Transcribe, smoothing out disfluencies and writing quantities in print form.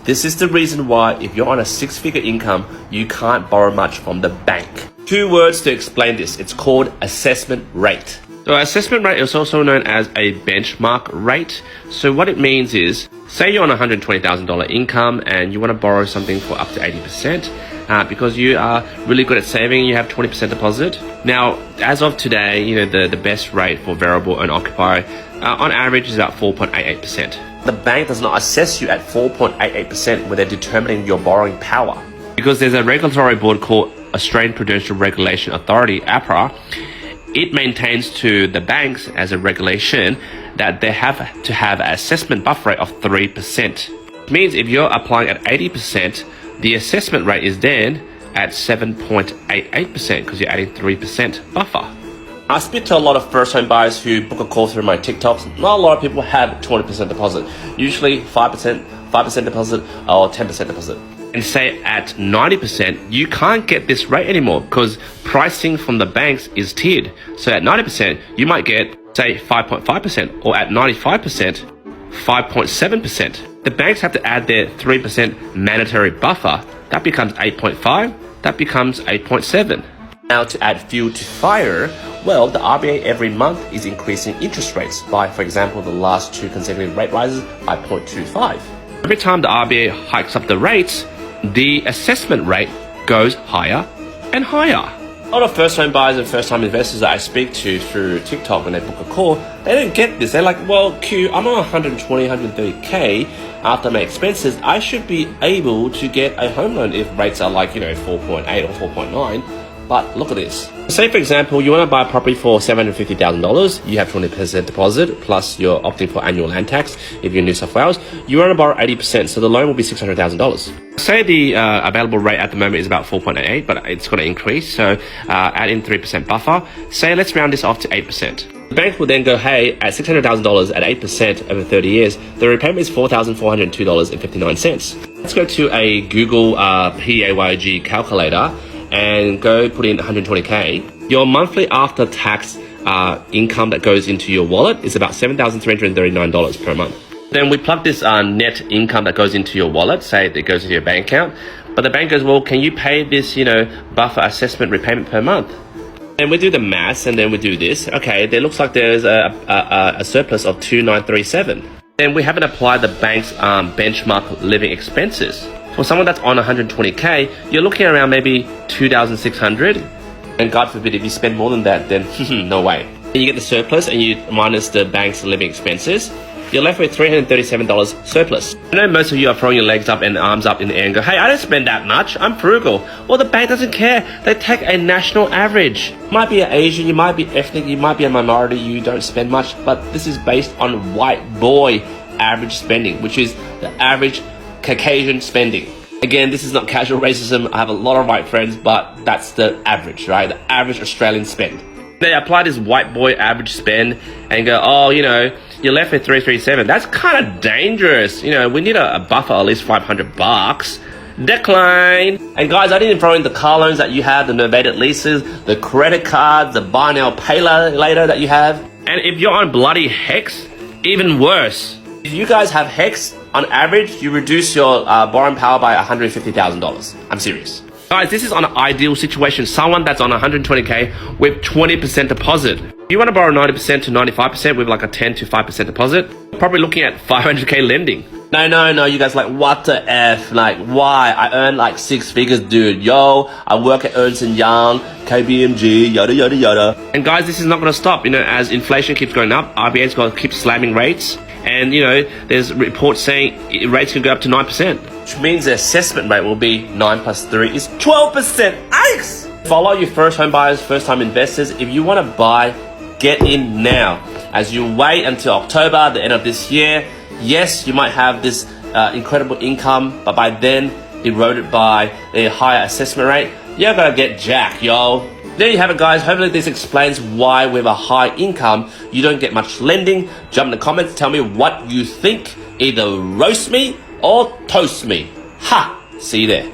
This is the reason why if you're on a six-figure income, you can't borrow much from the bank. 2 words to explain this. It's called assessment rate. So assessment rate is also known as a benchmark rate. So what it means is, say you're on a $120,000 income and you want to borrow something for up to 80%. Because you are really good at saving, you have 20% deposit. Now, as of today, the best rate for variable and occupier on average is about 4.88%. The bank does not assess you at 4.88% when they're determining your borrowing power. Because there's a regulatory board called Australian Prudential Regulation Authority, APRA. It maintains to the banks as a regulation that they have to have an assessment buffer rate of 3%. It means if you're applying at 80%, the assessment rate is then at 7.88% because you're adding 3% buffer. I speak to a lot of first home buyers who book a call through my TikToks. Not a lot of people have 20% deposit. Usually 5% deposit or 10% deposit. And say at 90%, you can't get this rate anymore because pricing from the banks is tiered. So at 90%, you might get, say, 5.5%, or at 95%, 5.7%. The banks have to add their 3% mandatory buffer. That becomes 8.5, that becomes 8.7. Now to add fuel to fire, well, the RBA every month is increasing interest rates by, for example, the last 2 consecutive rate rises by 0.25. Every time the RBA hikes up the rates, the assessment rate goes higher and higher. A lot of first home buyers and first time investors that I speak to through TikTok when they book a call, they don't get this. They're like, well, Q, I'm on 120, 130K after my expenses. I should be able to get a home loan if rates are like, 4.8 or 4.9. But look at this. Say, for example, you want to buy a property for $750,000. You have 20% deposit, plus you're opting for annual land tax if you're in New South Wales. You want to borrow 80%, so the loan will be $600,000. Say the available rate at the moment is about 4.88, but it's going to increase. So add in 3% buffer. Say, let's round this off to 8%. The bank will then go, hey, at $600,000 at 8% over 30 years, the repayment is $4,402.59. Let's go to a Google PAYG calculator and go put in 120K. Your monthly after-tax income that goes into your wallet is about $7,339 per month. Then we plug this net income that goes into your wallet, say that goes into your bank account, but the bank goes, well, can you pay this, buffer assessment repayment per month? And we do the maths, and then we do this. Okay, there looks like there's a surplus of 2,937. Then we haven't applied the bank's benchmark living expenses. For someone that's on 120K, you're looking around maybe 2,600. And God forbid, if you spend more than that, then no way. And you get the surplus and you minus the bank's living expenses, you're left with $337 surplus. I know most of you are throwing your legs up and arms up in the air and go, hey, I don't spend that much, I'm frugal. Well, the bank doesn't care. They take a national average. You might be an Asian, you might be ethnic, you might be a minority, you don't spend much, but this is based on white boy average spending, which is the average Caucasian spending. Again, this is not casual racism. I have a lot of white friends, but that's the average, right? The average Australian spend. They apply this white boy average spend and go, oh, you're left with 337. That's kind of dangerous. We need a buffer, at least $500. Decline. And guys, I didn't throw in the car loans that you have, the novated leases, the credit cards, the buy now, pay later that you have. And if you're on bloody HEX, even worse. If you guys have HEX, on average, you reduce your borrowing power by $150,000. I'm serious. Guys, this is on an ideal situation. Someone that's on 120K with 20% deposit. If you want to borrow 90% to 95% with like a 10 to 5% deposit, probably looking at 500K lending. No, you guys like, what the F? Like, why? I earn like 6 figures, dude. Yo, I work at Ernst & Young, KPMG, yada, yada, yada. And guys, this is not going to stop. As inflation keeps going up, RBA's going to keep slamming rates. And, there's reports saying rates can go up to 9%. Which means the assessment rate will be 9 plus 3 is 12%. Yikes! Follow your first home buyers, first time investors. If you want to buy, get in now. As you wait until October, the end of this year, yes, you might have this incredible income, but by then, eroded by a higher assessment rate, you're going to get jacked, yo. There you have it, guys. Hopefully this explains why with a high income, you don't get much lending. Jump in the comments, tell me what you think. Either roast me or toast me. Ha! See you there.